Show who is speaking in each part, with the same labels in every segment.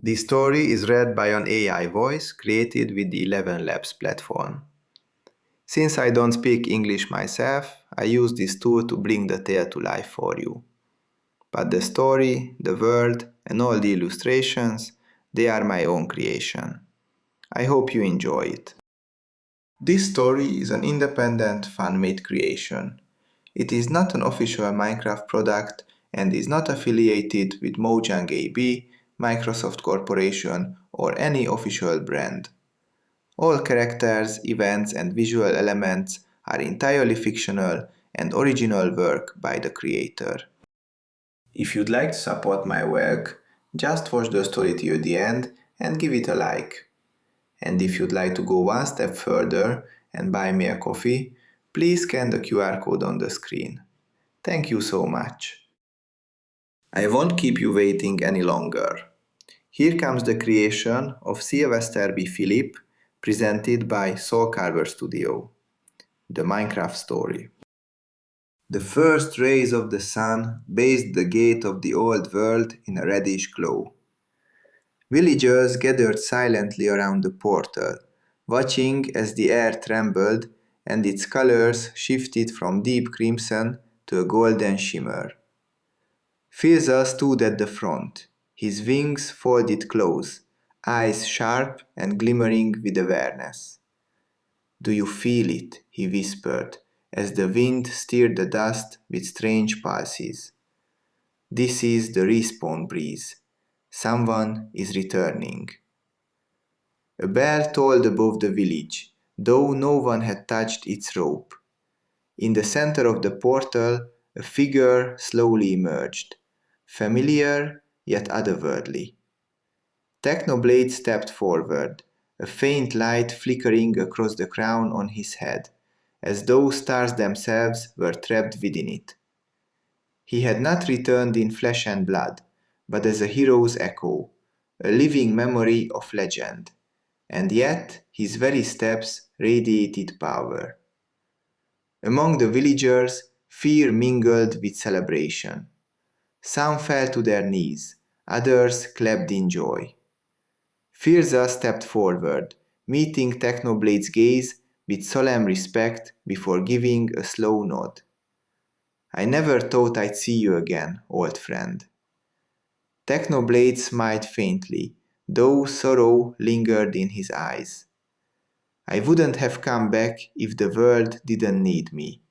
Speaker 1: The story is read by an AI voice created with the 11 Labs platform. Since I don't speak English myself, I use this tool to bring the tale to life for you. But the story, the world, and all the illustrations, they are my own creation. I hope you enjoy it. This story is an independent, fan-made creation. It is not an official Minecraft product and is not affiliated with Mojang AB, Microsoft Corporation, or any official brand. All characters, events, and visual elements are entirely fictional and original work by the creator. If you'd like to support my work, just watch the story till the end and give it a like. And if you'd like to go one step further and buy me a coffee, please scan the QR code on the screen. Thank you so much. I won't keep you waiting any longer. Here comes the creation of Sylvester B. Philip, presented by Soulcarver Studio. The Minecraft story. The first rays of the sun bathed the gate of the old world in a reddish glow. Villagers gathered silently around the portal, watching as the air trembled and its colors shifted from deep crimson to a golden shimmer. Filza stood at the front, his wings folded close, eyes sharp and glimmering with awareness. "Do you feel it?" he whispered, as the wind stirred the dust with strange pulses. "This is the respawn breeze. Someone is returning." A bell tolled above the village, though no one had touched its rope. In the center of the portal, a figure slowly emerged, familiar yet otherworldly. Technoblade stepped forward, a faint light flickering across the crown on his head, as though stars themselves were trapped within it. He had not returned in flesh and blood, but as a hero's echo, a living memory of legend, and yet his very steps radiated power. Among the villagers, fear mingled with celebration. Some fell to their knees, others clapped in joy. Filza stepped forward, meeting Technoblade's gaze with solemn respect before giving a slow nod. "I never thought I'd see you again, old friend." Technoblade smiled faintly, though sorrow lingered in his eyes. "I wouldn't have come back if the world didn't need me.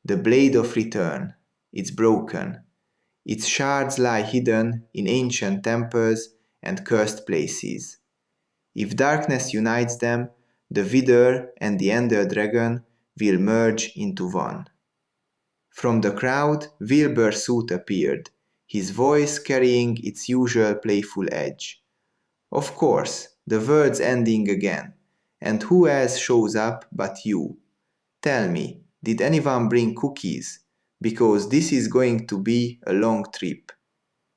Speaker 1: The blade of return, it's broken. Its shards lie hidden in ancient temples and cursed places. If darkness unites them, the Wither and the Ender Dragon will merge into one." From the crowd, Wilbur Soot appeared, his voice carrying its usual playful edge. "Of course, the world's ending again, and who else shows up but you? Tell me, did anyone bring cookies? Because this is going to be a long trip."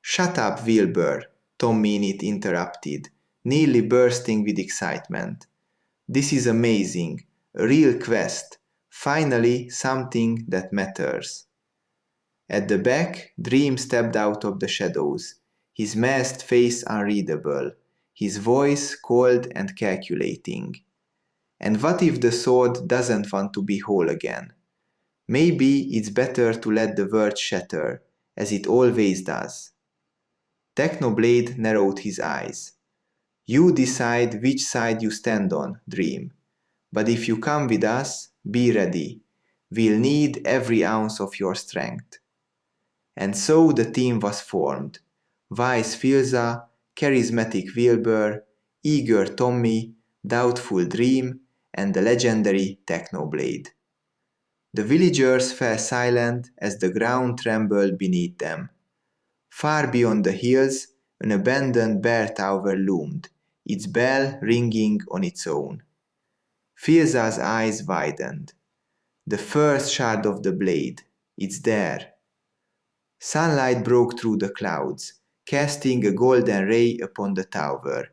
Speaker 1: "Shut up, Wilbur," Tom Minute interrupted, nearly bursting with excitement. "This is amazing, a real quest, finally something that matters." At the back, Dream stepped out of the shadows, his masked face unreadable, his voice cold and calculating. "And what if the sword doesn't want to be whole again? Maybe it's better to let the world shatter, as it always does." Technoblade narrowed his eyes. "You decide which side you stand on, Dream. But if you come with us, be ready. We'll need every ounce of your strength." And so the team was formed. Wise Filza, charismatic Wilbur, eager Tommy, doubtful Dream, and the legendary Technoblade. The villagers fell silent as the ground trembled beneath them. Far beyond the hills, an abandoned bell tower loomed, its bell ringing on its own. Filza's eyes widened. "The first shard of the blade. It's there." Sunlight broke through the clouds, casting a golden ray upon the tower,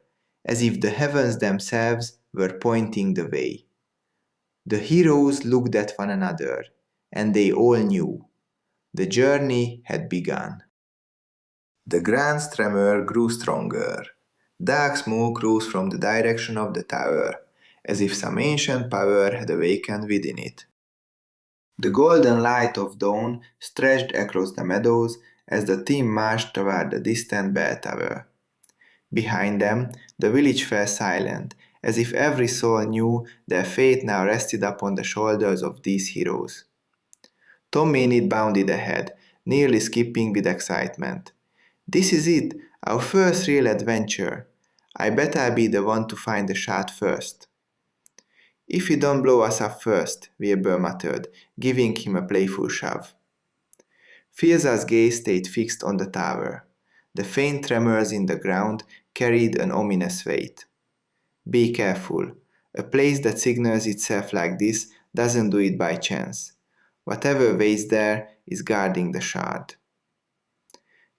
Speaker 1: as if the heavens themselves were pointing the way. The heroes looked at one another, and they all knew. The journey had begun. The ground's tremor grew stronger. Dark smoke rose from the direction of the tower, as if some ancient power had awakened within it. The golden light of dawn stretched across the meadows as the team marched toward the distant bell tower. Behind them, the village fell silent, as if every soul knew their fate now rested upon the shoulders of these heroes. Tom Mainit bounded ahead, nearly skipping with excitement. "This is it, our first real adventure. I bet I'll be the one to find the shard first." "If you don't blow us up first," Wilbur muttered, giving him a playful shove. Filza's gaze stayed fixed on the tower. The faint tremors in the ground carried an ominous weight. "Be careful. A place that signals itself like this doesn't do it by chance. Whatever waits there is guarding the shard."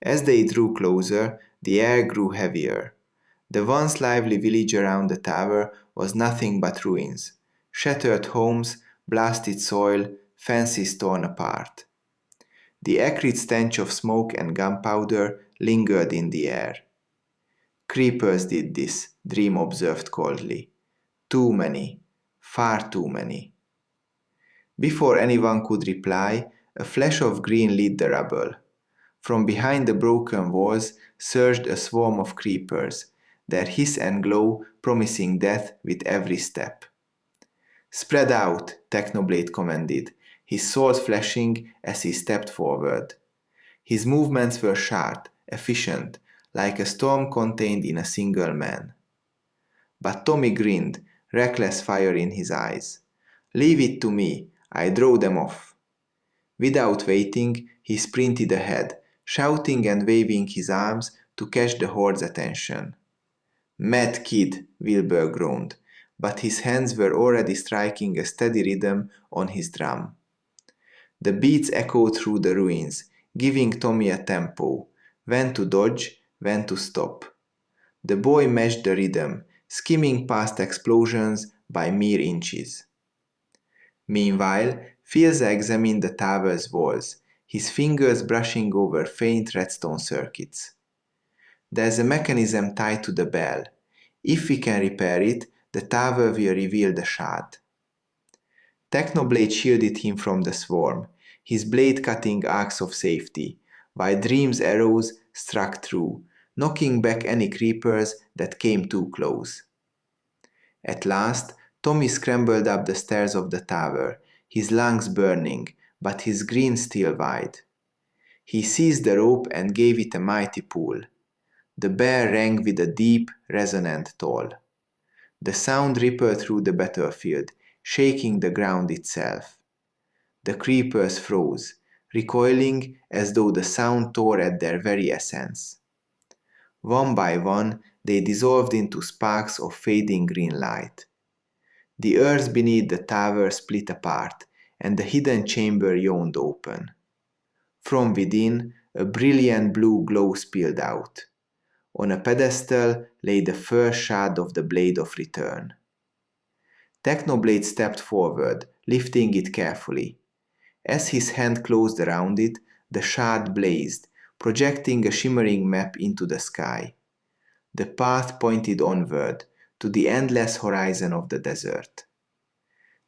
Speaker 1: As they drew closer, the air grew heavier. The once lively village around the tower was nothing but ruins. Shattered homes, blasted soil, fences torn apart. The acrid stench of smoke and gunpowder lingered in the air. "Creepers did this," Dream observed coldly. "Too many. Far too many." Before anyone could reply, a flash of green lit the rubble. From behind the broken walls surged a swarm of creepers, their hiss and glow promising death with every step. "Spread out," Technoblade commanded, his sword flashing as he stepped forward. His movements were sharp, efficient, like a storm contained in a single man. But Tommy grinned, reckless fire in his eyes. "Leave it to me, I draw them off." Without waiting, he sprinted ahead, shouting and waving his arms to catch the horde's attention. "Mad kid," Wilbur groaned, but his hands were already striking a steady rhythm on his drum. The beats echoed through the ruins, giving Tommy a tempo, when to dodge, when to stop. The boy matched the rhythm, skimming past explosions by mere inches. Meanwhile, Filza examined the tower's walls, his fingers brushing over faint redstone circuits. "There's a mechanism tied to the bell. If we can repair it, the tower will reveal the shard." Technoblade shielded him from the swarm, his blade cutting arcs of safety, while Dream's arrows struck through, knocking back any creepers that came too close. At last, Tommy scrambled up the stairs of the tower, his lungs burning, but his grin still wide. He seized the rope and gave it a mighty pull. The bell rang with a deep, resonant toll. The sound rippled through the battlefield, shaking the ground itself. The creepers froze, recoiling as though the sound tore at their very essence. One by one, they dissolved into sparks of fading green light. The earth beneath the tower split apart, and the hidden chamber yawned open. From within, a brilliant blue glow spilled out. On a pedestal lay the first shard of the Blade of Return. Technoblade stepped forward, lifting it carefully. As his hand closed around it, the shard blazed, projecting a shimmering map into the sky. The path pointed onward, to the endless horizon of the desert.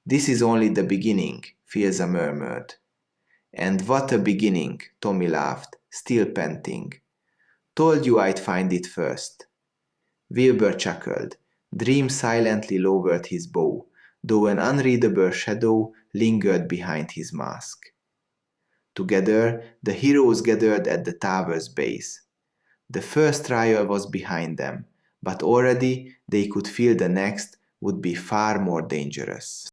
Speaker 1: "This is only the beginning," Filza murmured. "And what a beginning," Tommy laughed, still panting. "Told you I'd find it first." Wilbur chuckled. Dream silently lowered his bow, though an unreadable shadow lingered behind his mask. Together, the heroes gathered at the tower's base. The first trial was behind them, but already they could feel the next would be far more dangerous.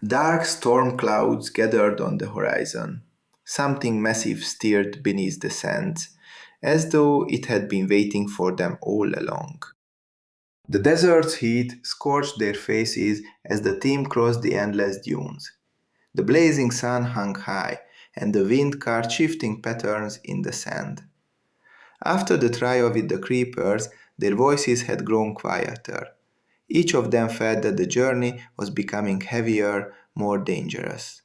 Speaker 1: Dark storm clouds gathered on the horizon. Something massive stirred beneath the sands, as though it had been waiting for them all along. The desert's heat scorched their faces as the team crossed the endless dunes. The blazing sun hung high, and the wind carved shifting patterns in the sand. After the trial with the creepers, their voices had grown quieter. Each of them felt that the journey was becoming heavier, more dangerous.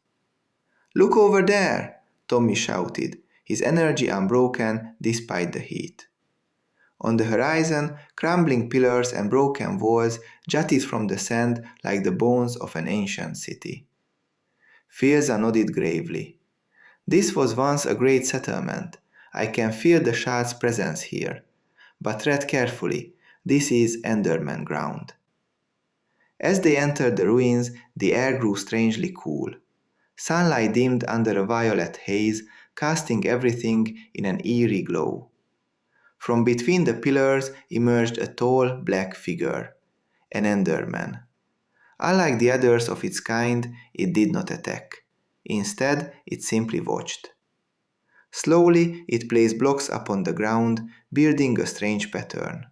Speaker 1: "Look over there!" Tommy shouted, his energy unbroken despite the heat. On the horizon, crumbling pillars and broken walls jutted from the sand like the bones of an ancient city. Fielza nodded gravely. This was once a great settlement. I can feel the shard's presence here. But tread carefully. This is Enderman ground. As they entered the ruins, the air grew strangely cool. Sunlight dimmed under a violet haze, casting everything in an eerie glow. From between the pillars emerged a tall, black figure, an Enderman. Unlike the others of its kind, it did not attack. Instead, it simply watched. Slowly, it placed blocks upon the ground, building a strange pattern.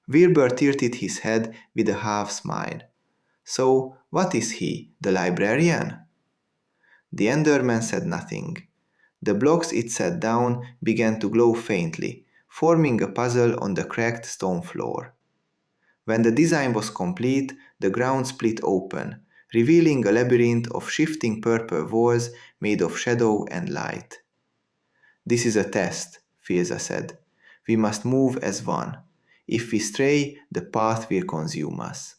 Speaker 1: Wilbur tilted his head with a half smile. So, what is he, the librarian? The Enderman said nothing. The blocks it set down began to glow faintly, forming a puzzle on the cracked stone floor. When the design was complete, the ground split open, revealing a labyrinth of shifting purple walls made of shadow and light. This is a test, Fielza said. We must move as one. If we stray, the path will consume us.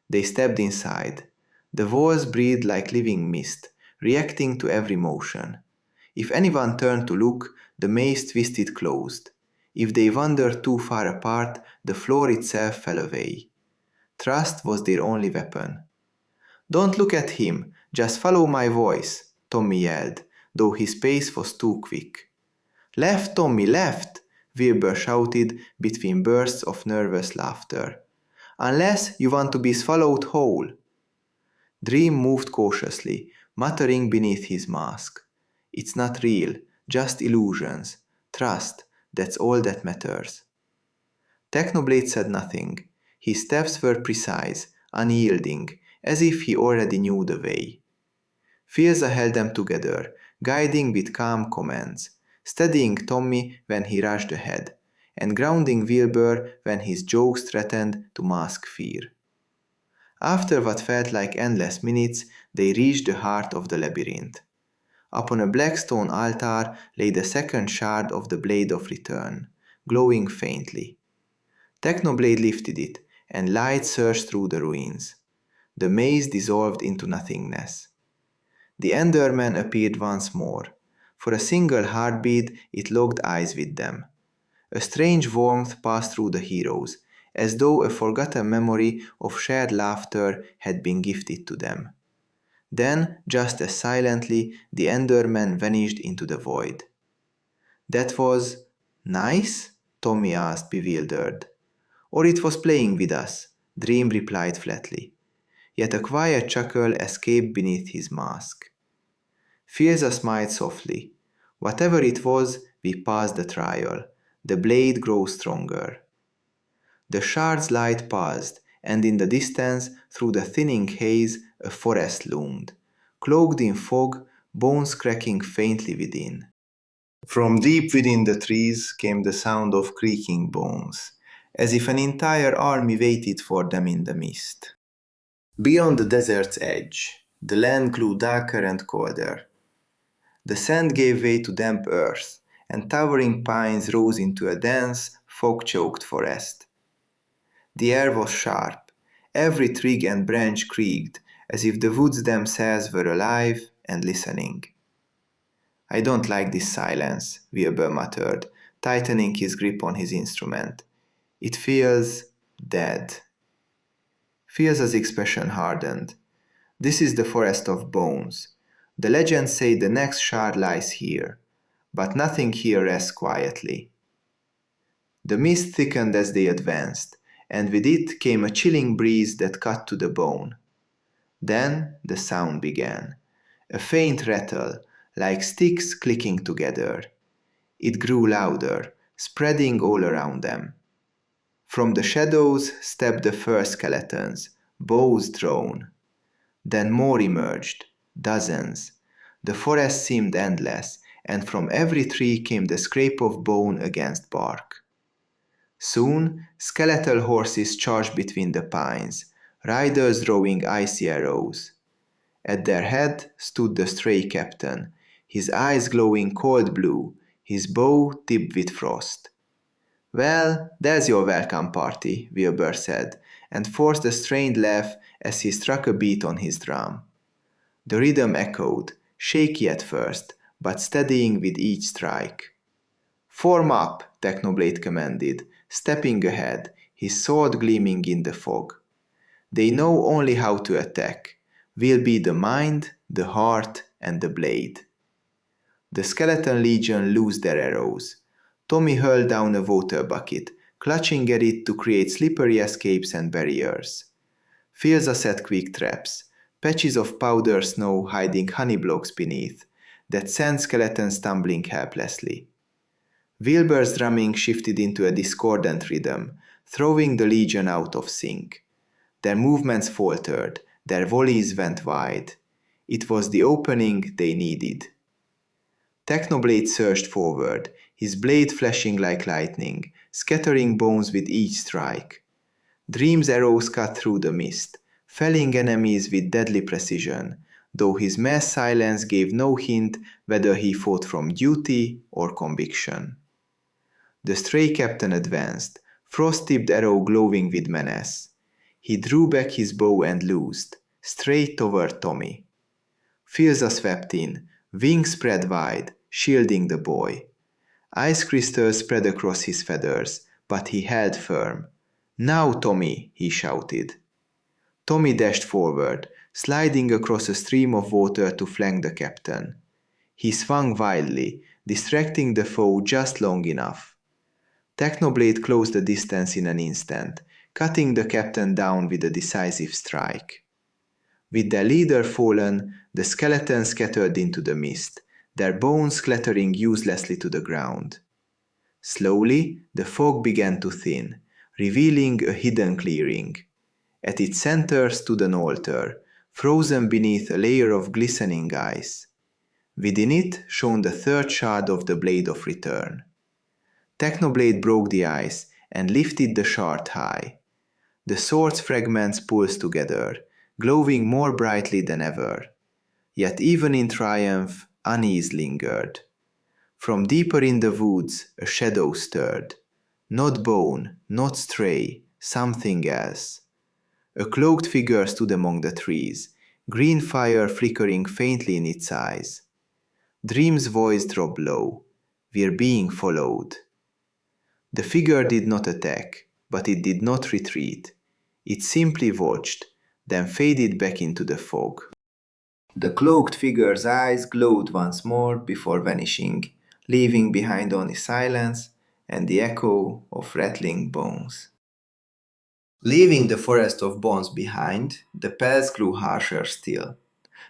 Speaker 1: They stepped inside. The walls breathed like living mist, reacting to every motion. If anyone turned to look, the maze twisted closed. If they wandered too far apart, the floor itself fell away. Trust was their only weapon. Don't look at him, just follow my voice, Tommy yelled, though his pace was too quick. Left, Tommy, left, Wilbur shouted between bursts of nervous laughter. Unless you want to be swallowed whole. Dream moved cautiously, muttering beneath his mask. It's not real, just illusions. Trust, that's all that matters. Technoblade said nothing. His steps were precise, unyielding, as if he already knew the way. Fielza held them together, guiding with calm commands, steadying Tommy when he rushed ahead, and grounding Wilbur when his jokes threatened to mask fear. After what felt like endless minutes, they reached the heart of the labyrinth. Upon a black stone altar lay the second shard of the Blade of Return, glowing faintly. Technoblade lifted it, and light surged through the ruins. The maze dissolved into nothingness. The Enderman appeared once more. For a single heartbeat, it locked eyes with them. A strange warmth passed through the heroes, as though a forgotten memory of shared laughter had been gifted to them. Then, just as silently, the Enderman vanished into the void. That was nice? Tommy asked, bewildered. Or it was playing with us, Dream replied flatly. Yet a quiet chuckle escaped beneath his mask. Fielza smiled softly. Whatever it was, we passed the trial. The blade grows stronger. The shard's light paused, and in the distance, through the thinning haze, a forest loomed, cloaked in fog, bones cracking faintly within. From deep within the trees came the sound of creaking bones, as if an entire army waited for them in the mist. Beyond the desert's edge, the land grew darker and colder. The sand gave way to damp earth, and towering pines rose into a dense, fog-choked forest. The air was sharp. Every twig and branch creaked, as if the woods themselves were alive and listening. I don't like this silence, Wilbur muttered, tightening his grip on his instrument. It feels dead. Fielza's expression hardened. This is the forest of bones. The legends say the next shard lies here, but nothing here rests quietly. The mist thickened as they advanced, and with it came a chilling breeze that cut to the bone. Then the sound began, a faint rattle, like sticks clicking together. It grew louder, spreading all around them. From the shadows stepped the first skeletons, bows drawn. Then more emerged, dozens. The forest seemed endless, and from every tree came the scrape of bone against bark. Soon, skeletal horses charged between the pines, riders drawing icy arrows. At their head stood the stray captain, his eyes glowing cold blue, his bow tipped with frost. Well, there's your welcome party, Wilbur said, and forced a strained laugh as he struck a beat on his drum. The rhythm echoed, shaky at first, but steadying with each strike. Form up, Technoblade commanded, stepping ahead, his sword gleaming in the fog. They know only how to attack. We'll be the mind, the heart, and the blade. The Skeleton Legion loosed their arrows. Tommy hurled down a water bucket, clutching at it to create slippery escapes and barriers. Filza set quick traps, patches of powder snow hiding honey blocks beneath, that sent skeletons tumbling helplessly. Wilbur's drumming shifted into a discordant rhythm, throwing the Legion out of sync. Their movements faltered, their volleys went wide. It was the opening they needed. Technoblade surged forward, his blade flashing like lightning, scattering bones with each strike. Dream's arrows cut through the mist, felling enemies with deadly precision, though his mass silence gave no hint whether he fought from duty or conviction. The stray captain advanced, frost-tipped arrow glowing with menace. He drew back his bow and loosed, straight toward Tommy. Filza swept in, wings spread wide, shielding the boy. Ice crystals spread across his feathers, but he held firm. "Now, Tommy!" he shouted. Tommy dashed forward, sliding across a stream of water to flank the captain. He swung wildly, distracting the foe just long enough. Technoblade closed the distance in an instant, cutting the captain down with a decisive strike. With their leader fallen, the skeletons scattered into the mist, their bones clattering uselessly to the ground. Slowly, the fog began to thin, revealing a hidden clearing. At its center stood an altar, frozen beneath a layer of glistening ice. Within it shone the third shard of the Blade of Return. Technoblade broke the ice and lifted the shard high. The sword's fragments pulsed together, glowing more brightly than ever. Yet even in triumph, unease lingered. From deeper in the woods, a shadow stirred. Not bone, not stray, something else. A cloaked figure stood among the trees, green fire flickering faintly in its eyes. Dream's voice dropped low. "We're being followed." The figure did not attack, but it did not retreat. It simply watched, then faded back into the fog. The cloaked figure's eyes glowed once more before vanishing, leaving behind only silence and the echo of rattling bones. Leaving the forest of bones behind, the paths grew harsher still.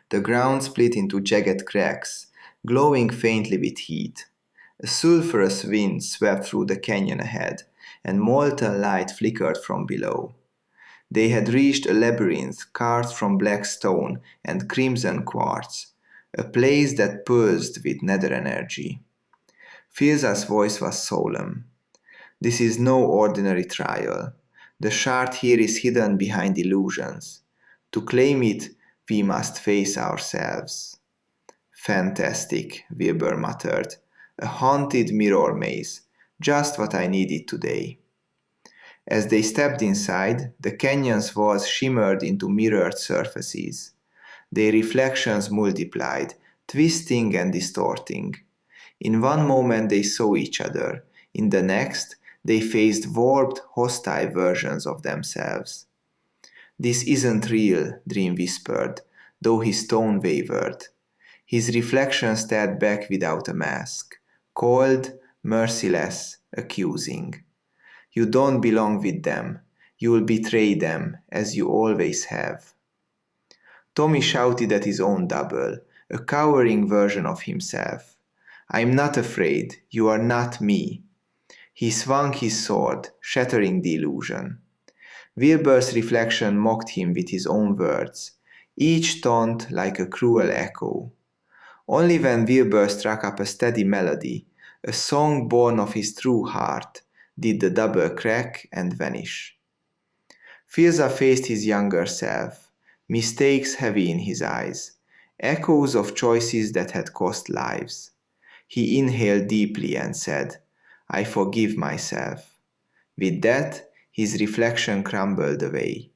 Speaker 1: The ground split into jagged cracks, glowing faintly with heat. A sulphurous wind swept through the canyon ahead, and molten light flickered from below. They had reached a labyrinth carved from black stone and crimson quartz, a place that pulsed with nether energy. Filza's voice was solemn. "This is no ordinary trial. The shard here is hidden behind illusions. To claim it, we must face ourselves." "Fantastic," Wilbur muttered. "A haunted mirror maze, just what I needed today." As they stepped inside, the canyon's walls shimmered into mirrored surfaces. Their reflections multiplied, twisting and distorting. In one moment they saw each other, in the next they faced warped, hostile versions of themselves. "This isn't real," Dream whispered, though his tone wavered. His reflection stared back without a mask, cold, merciless, accusing. "You don't belong with them. You'll betray them, as you always have." Tommy shouted at his own double, a cowering version of himself. "I'm not afraid. You are not me." He swung his sword, shattering the illusion. Wilbur's reflection mocked him with his own words, each taunt like a cruel echo. Only when Wilbur struck up a steady melody, a song born of his true heart, did the double crack and vanish. Filza faced his younger self, mistakes heavy in his eyes, echoes of choices that had cost lives. He inhaled deeply and said, "I forgive myself." With that, his reflection crumbled away.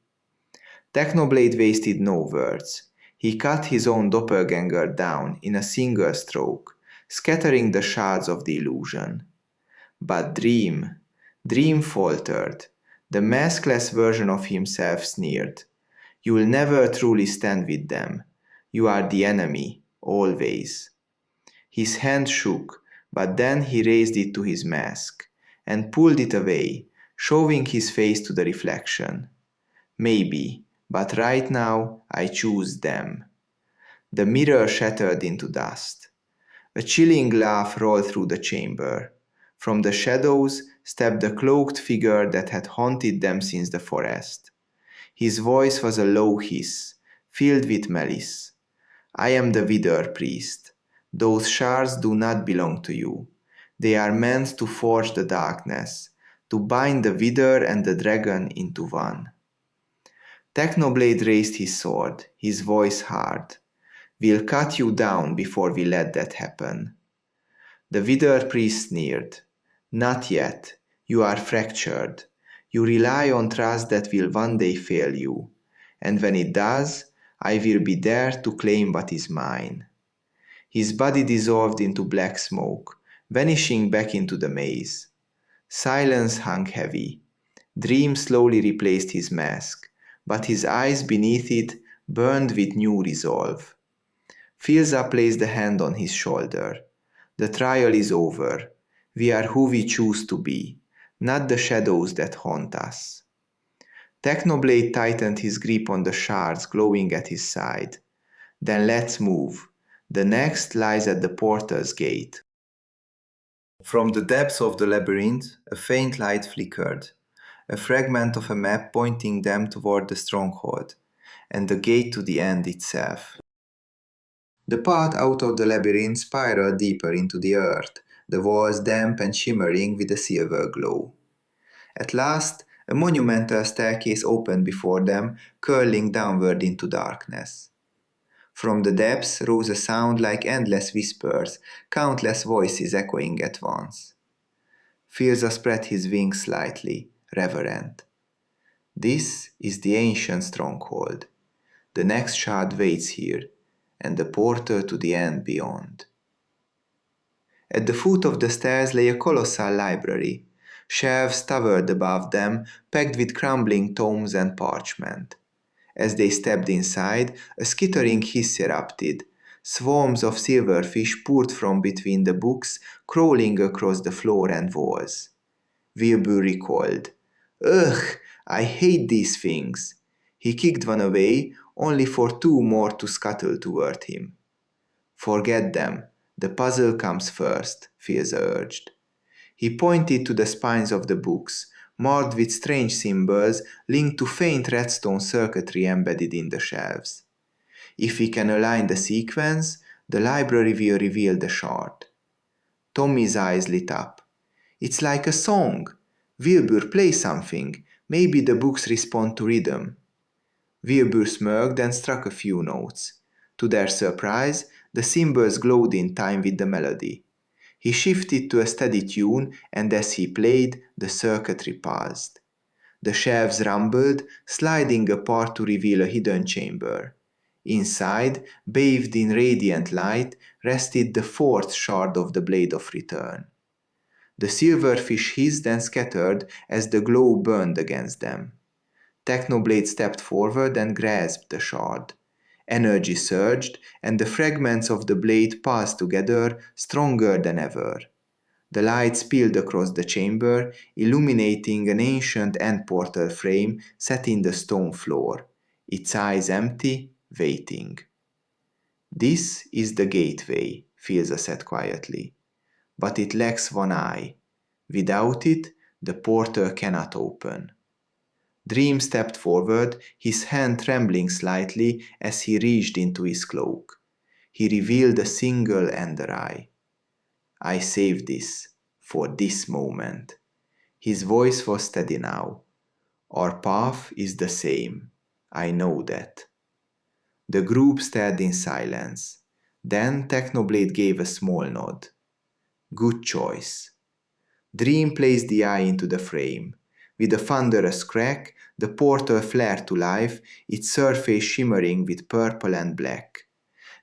Speaker 1: Technoblade wasted no words. He cut his own doppelganger down in a single stroke, scattering the shards of the illusion. But Dream faltered. The maskless version of himself sneered. You will never truly stand with them. You are the enemy, always. His hand shook, but then he raised it to his mask and pulled it away, showing his face to the reflection. Maybe, but right now I choose them. The mirror shattered into dust. A chilling laugh rolled through the chamber. From the shadows stepped the cloaked figure that had haunted them since the forest. His voice was a low hiss, filled with malice. I am the Wither priest. Those shards do not belong to you. They are meant to forge the darkness, to bind the Wither and the dragon into one. Technoblade raised his sword, his voice hard. We'll cut you down before we let that happen. The Wither priest sneered. Not yet. You are fractured. You rely on trust that will one day fail you. And when it does, I will be there to claim what is mine. His body dissolved into black smoke, vanishing back into the maze. Silence hung heavy. Dream slowly replaced his mask, but his eyes beneath it burned with new resolve. Filza placed a hand on his shoulder. The trial is over. We are who we choose to be, not the shadows that haunt us. Technoblade tightened his grip on the shards glowing at his side. Then let's move. The next lies at the portal's gate. From the depths of the labyrinth, a faint light flickered, a fragment of a map pointing them toward the stronghold, and the gate to the end itself. The path out of the labyrinth spiraled deeper into the earth, the walls damp and shimmering with a silver glow. At last, a monumental staircase opened before them, curling downward into darkness. From the depths rose a sound like endless whispers, countless voices echoing at once. Filza spread his wings slightly, reverent. This is the ancient stronghold. The next shard waits here, and the portal to the end beyond. At the foot of the stairs lay a colossal library. Shelves towered above them, packed with crumbling tomes and parchment. As they stepped inside, a skittering hiss erupted. Swarms of silverfish poured from between the books, crawling across the floor and walls. Wilbur recoiled. Ugh, I hate these things. He kicked one away, only for two more to scuttle toward him. Forget them. The puzzle comes first, Filza urged. He pointed to the spines of the books, marked with strange symbols linked to faint redstone circuitry embedded in the shelves. If we can align the sequence, the library will reveal the shard. Tommy's eyes lit up. It's like a song. Wilbur, play something. Maybe the books respond to rhythm. Wilbur smirked and struck a few notes. To their surprise, the cymbals glowed in time with the melody. He shifted to a steady tune, and as he played, the circuitry paused. The shelves rumbled, sliding apart to reveal a hidden chamber. Inside, bathed in radiant light, rested the fourth shard of the Blade of Return. The silverfish hissed and scattered as the glow burned against them. Technoblade stepped forward and grasped the shard. Energy surged, and the fragments of the blade passed together, stronger than ever. The light spilled across the chamber, illuminating an ancient end portal frame set in the stone floor, its eyes empty, waiting. This is the gateway, Filza said quietly. But it lacks one eye. Without it, the portal cannot open. Dream stepped forward, his hand trembling slightly as he reached into his cloak. He revealed a single ender eye. I saved this, for this moment. His voice was steady now. Our path is the same. I know that. The group stared in silence. Then Technoblade gave a small nod. Good choice. Dream placed the eye into the frame. With a thunderous crack, the portal flared to life, its surface shimmering with purple and black.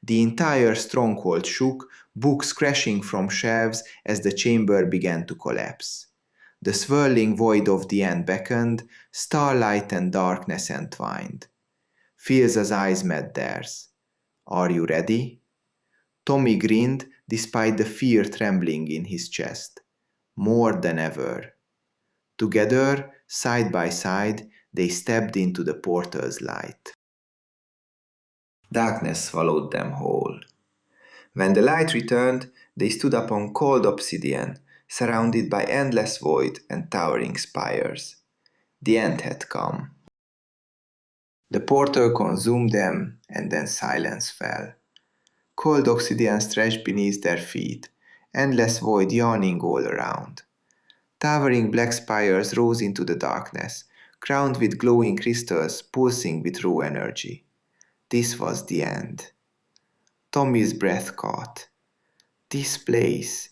Speaker 1: The entire stronghold shook, books crashing from shelves as the chamber began to collapse. The swirling void of the end beckoned, starlight and darkness entwined. Phil's eyes met theirs. "Are you ready?" Tommy grinned despite the fear trembling in his chest. More than ever. Together, side by side, they stepped into the portal's light. Darkness swallowed them whole. When the light returned, they stood upon cold obsidian, surrounded by endless void and towering spires. The end had come. The portal consumed them, and then silence fell. Cold obsidian stretched beneath their feet, endless void yawning all around. Towering black spires rose into the darkness, crowned with glowing crystals pulsing with raw energy. This was the end. Tommy's breath caught. This place,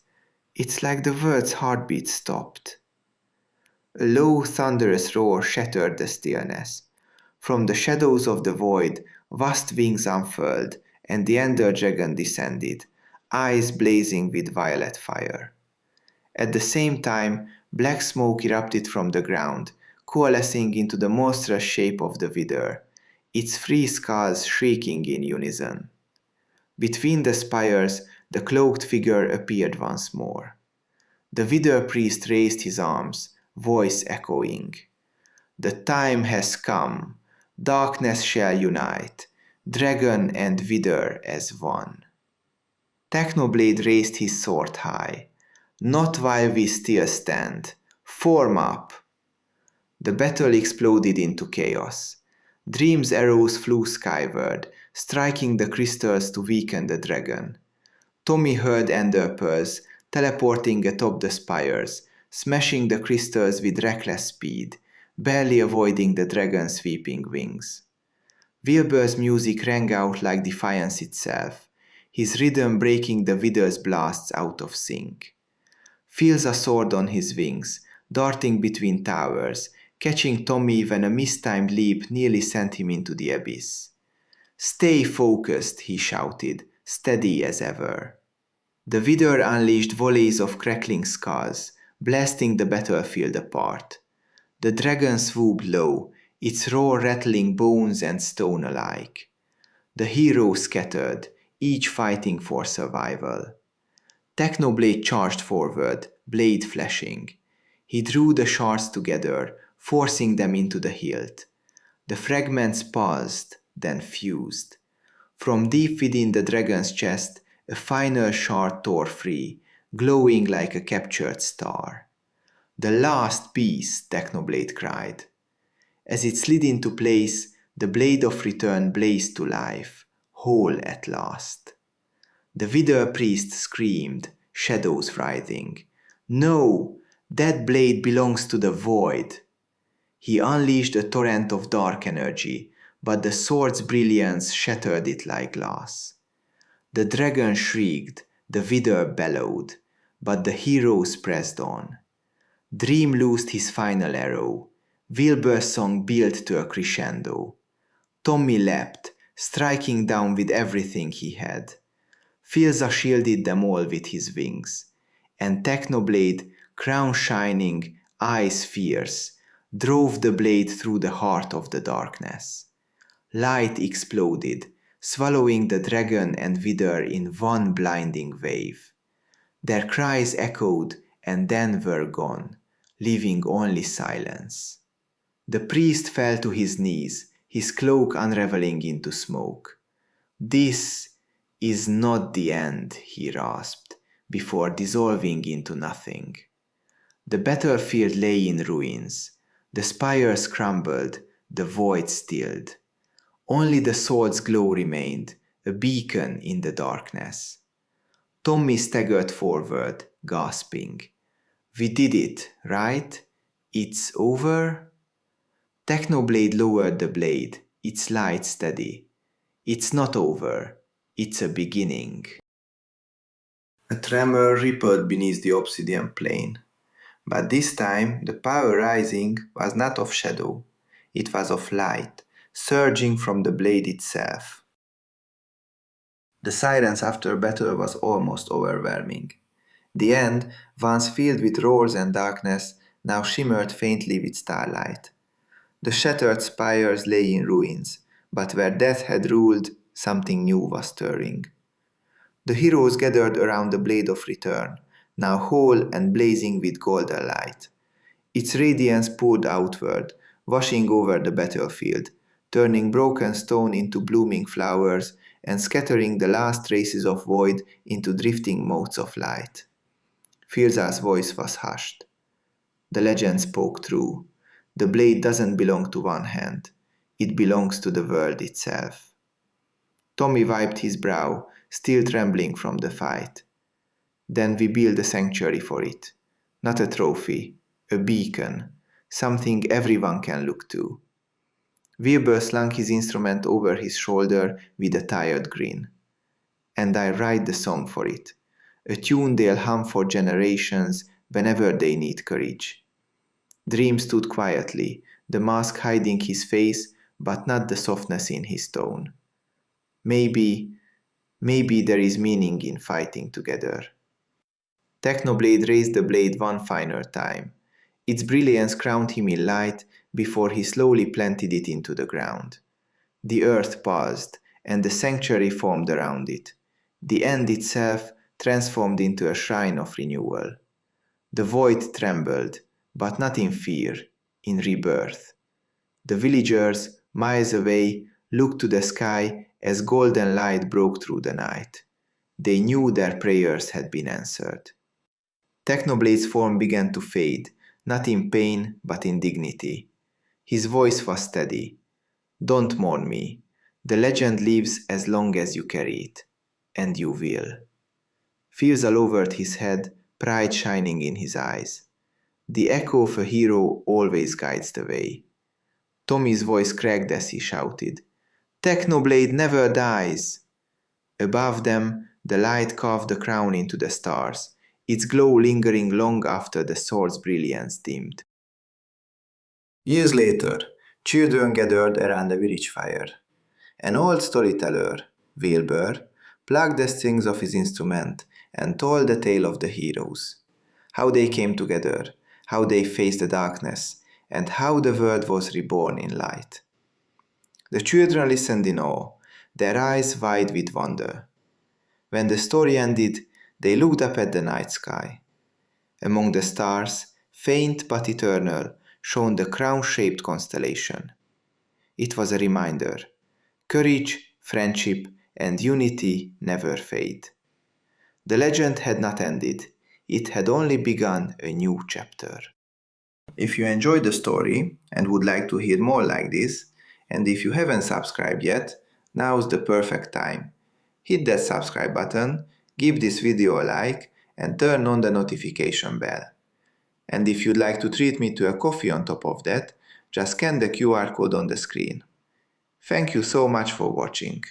Speaker 1: it's like the world's heartbeat stopped. A low, thunderous roar shattered the stillness. From the shadows of the void, vast wings unfurled, and the Ender Dragon descended, eyes blazing with violet fire. At the same time, black smoke erupted from the ground, coalescing into the monstrous shape of the Wither, its three skulls shrieking in unison. Between the spires, the cloaked figure appeared once more. The Wither priest raised his arms, voice echoing. The time has come. Darkness shall unite, dragon and Wither as one. Technoblade raised his sword high. Not while we still stand. Form up. The battle exploded into chaos. Dream's arrows flew skyward, striking the crystals to weaken the dragon. Tommy hurled ender pearls, teleporting atop the spires, smashing the crystals with reckless speed, barely avoiding the dragon's sweeping wings. Wilbur's music rang out like defiance itself, his rhythm breaking the Wither's blasts out of sync. Feels a sword on his wings, darting between towers, catching Tommy when a mistimed leap nearly sent him into the abyss. "Stay focused," he shouted, steady as ever. The Wither unleashed volleys of crackling skulls, blasting the battlefield apart. The dragon swooped low, its roar rattling bones and stone alike. The heroes scattered, each fighting for survival. Technoblade charged forward, blade flashing. He drew the shards together, forcing them into the hilt. The fragments pulsed, then fused. From deep within the dragon's chest, a final shard tore free, glowing like a captured star. "The last piece," Technoblade cried. As it slid into place, the blade of return blazed to life, whole at last. The Wither priest screamed, shadows writhing. "No! That blade belongs to the void!" He unleashed a torrent of dark energy, but the sword's brilliance shattered it like glass. The dragon shrieked, the Wither bellowed, but the heroes pressed on. Dream loosed his final arrow. Wilbur's song built to a crescendo. Tommy leapt, striking down with everything he had. Filza shielded them all with his wings, and Technoblade, crown shining, eyes fierce, drove the blade through the heart of the darkness. Light exploded, swallowing the dragon and Wither in one blinding wave. Their cries echoed and then were gone, leaving only silence. The priest fell to his knees, his cloak unraveling into smoke. "This is not the end," he rasped, before dissolving into nothing. The battlefield lay in ruins. The spires crumbled, the void stilled. Only the sword's glow remained, a beacon in the darkness. Tommy staggered forward, gasping. "We did it, right? It's over?" Technoblade lowered the blade, its light steady. "It's not over. It's a beginning." A tremor rippled beneath the obsidian plane. But this time the power rising was not of shadow, it was of light, surging from the blade itself. The silence after battle was almost overwhelming. The end, once filled with roars and darkness, now shimmered faintly with starlight. The shattered spires lay in ruins, but where death had ruled, something new was stirring. The heroes gathered around the blade of return, now whole and blazing with golden light. Its radiance poured outward, washing over the battlefield, turning broken stone into blooming flowers and scattering the last traces of void into drifting motes of light. Firza's voice was hushed. The legend spoke true. The blade doesn't belong to one hand. It belongs to the world itself. Tommy wiped his brow, still trembling from the fight. Then we build a sanctuary for it. Not a trophy, a beacon, something everyone can look to. Wilbur slung his instrument over his shoulder with a tired grin. And I write the song for it, a tune they'll hum for generations whenever they need courage. Dream stood quietly, the mask hiding his face, but not the softness in his tone. Maybe there is meaning in fighting together. Technoblade raised the blade one final time. Its brilliance crowned him in light before he slowly planted it into the ground. The earth paused, and the sanctuary formed around it. The end itself transformed into a shrine of renewal. The void trembled, but not in fear, in rebirth. The villagers, miles away, looked to the sky as golden light broke through the night. They knew their prayers had been answered. Technoblade's form began to fade, not in pain, but in dignity. His voice was steady. Don't mourn me. The legend lives as long as you carry it. And you will. Firza lowered his head, pride shining in his eyes. The echo of a hero always guides the way. Tommy's voice cracked as he shouted, Technoblade never dies! Above them, the light carved the crown into the stars, its glow lingering long after the sword's brilliance dimmed. Years later, children gathered around the village fire. An old storyteller, Wilbur, plucked the strings of his instrument and told the tale of the heroes. How they came together, how they faced the darkness, and how the world was reborn in light. The children listened in awe, their eyes wide with wonder. When the story ended, they looked up at the night sky. Among the stars, faint but eternal, shone the crown-shaped constellation. It was a reminder. Courage, friendship, and unity never fade. The legend had not ended. It had only begun a new chapter. If you enjoyed the story and would like to hear more like this, and if you haven't subscribed yet, now's the perfect time. Hit that subscribe button, give this video a like, and turn on the notification bell. And if you'd like to treat me to a coffee on top of that, just scan the QR code on the screen. Thank you so much for watching.